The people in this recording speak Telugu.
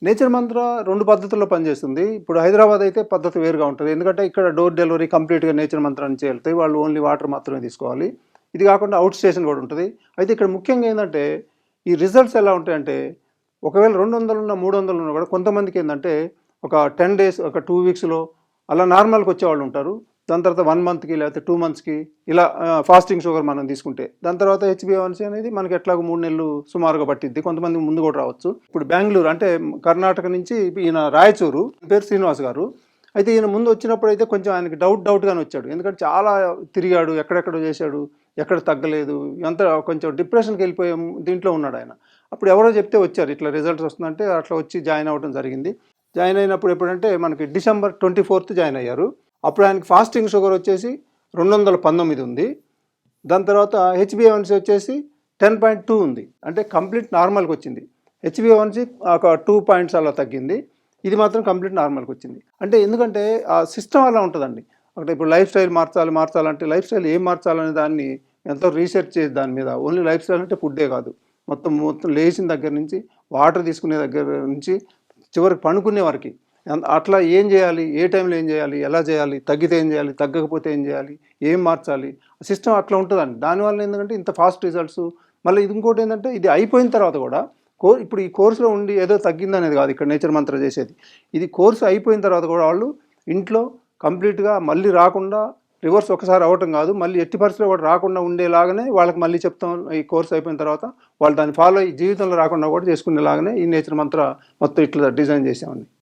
నేచర్ మంత్ర 2 పద్ధతుల్లో పనిచేస్తుంది. ఇప్పుడు హైదరాబాద్ అయితే పద్ధతి వేరుగా ఉంటది. ఎందుకంటే ఇక్కడ డోర్ డెలివరీ కంప్లీట్‌గా నేచర్ మంత్ర నుంచి ఎళ్తాయి. వాళ్ళు ఓన్లీ వాటర్ మాత్రమే తీసుకోవాలి. ఇది కాకుండా ఔట్ స్టేషన్ కూడా ఉంటది. అయితే ఇక్కడ ముఖ్యంగా ఏందంటే, ఈ రిజల్ట్స్ ఎలా ఉంటాయంటే, ఒకవేళ 200 ఉన్నా, 300 ఉన్నా కూడా కొంతమందికేందంటే, ఒక 10 డేస్, ఒక 2 వీక్స్‌లో అలా నార్మల్‌కొచ్చేవాళ్ళుంటారు. దాని తర్వాత 1 మంత్‌కి లేకపోతే 2 మంత్స్‌కి ఇలా ఫాస్టింగ్ షుగర్ మనం తీసుకుంటే. దాని తర్వాత హెచ్‌బీఏవన్సీ అనేది మనకి ఎట్లాగో 3 నెలలు సుమారుగా పట్టిద్ది. కొంతమందికి ముందు కూడా రావచ్చు. ఇప్పుడు బెంగుళూరు అంటే కర్ణాటక నుంచి ఈయన రాయచూరు, పేరు శ్రీనివాస్ గారు. అయితే ఈయన ముందు వచ్చినప్పుడైతే కొంచెం ఆయనకి డౌట్‌గానే వచ్చాడు. ఎందుకంటే చాలా తిరిగాడు, ఎక్కడెక్కడో చేశాడు, ఎక్కడ తగ్గలేదు. ఇదంతా కొంచెం డిప్రెషన్‌కెళ్ళిపోయే దీంట్లో ఉన్నాడాయన. అప్పుడు ఎవరో చెప్తే వచ్చారు. ఇట్లా రిజల్ట్స్ వస్తుందంటే అట్లా వచ్చి జాయిన్ అవ్వడం జరిగింది. జాయిన్ అయినప్పుడు ఎప్పుడంటే మనకి డిసెంబర్ 24 జాయిన్ అయ్యారు. అప్పుడు ఆయనకి ఫాస్టింగ్ షుగర్ వచ్చేసి 219 ఉంది. దాని తర్వాత హెచ్‌బీఏవన్సీ వచ్చేసి 10.2 ఉంది. అంటే కంప్లీట్ నార్మల్‌కొచ్చింది. హెచ్‌బీఏవన్సీ ఒక 2 పాయింట్స్ అలా తగ్గింది. ఇది మాత్రం కంప్లీట్ నార్మల్‌కొచ్చింది. అంటే ఎందుకంటే ఆ సిస్టమ్ అలా ఉంటదండి. అంటే ఇప్పుడు లైఫ్ స్టైల్ మార్చాలంటే లైఫ్ స్టైల్ ఏం మార్చాలనే దాన్ని ఎంతో రీసెర్చ్ చేసి దాని మీద ఓన్లీ లైఫ్ స్టైల్ అంటే ఫుడ్డే కాదు. మొత్తం లేచిన దగ్గర నుంచి, వాటర్ తీసుకునే దగ్గర నుంచి, చివరికి పడుకునే వరకి అట్లా ఏం చేయాలి, ఏ టైంలో ఏం చేయాలి, ఎలా చేయాలి, తగ్గితే ఏం చేయాలి, తగ్గకపోతే ఏం చేయాలి, ఏం మార్చాలి, సిస్టమ్ అట్లా ఉంటుందండి. దానివల్ల ఏంటంటే ఇంత ఫాస్ట్ రిజల్ట్స్. మళ్ళీ ఇది ఇంకోటి ఏంటంటే, ఇది అయిపోయిన తర్వాత కూడా ఇప్పుడు ఈ కోర్సులో ఉండి ఏదో తగ్గిందనేది కాదు ఇక్కడ నేచర్ మంత్ర చేసేది. ఇది కోర్సు అయిపోయిన తర్వాత కూడా వాళ్ళు ఇంట్లో కంప్లీట్‌గా మళ్ళీ రాకుండా రివర్స్ ఒకసారి అవ్వటం కాదు, మళ్ళీ ఎట్టి పరిస్థితిలో కూడా రాకుండా ఉండేలాగానే వాళ్ళకి మళ్ళీ చెప్తాం. ఈ కోర్స్ అయిపోయిన తర్వాత వాళ్ళు దాన్ని ఫాలో అయ్యి జీవితంలో రాకుండా కూడా చేసుకునేలాగానే ఈ నేచర్ మంత్ర మొత్తం ఇట్లా డిజైన్ చేసామండి.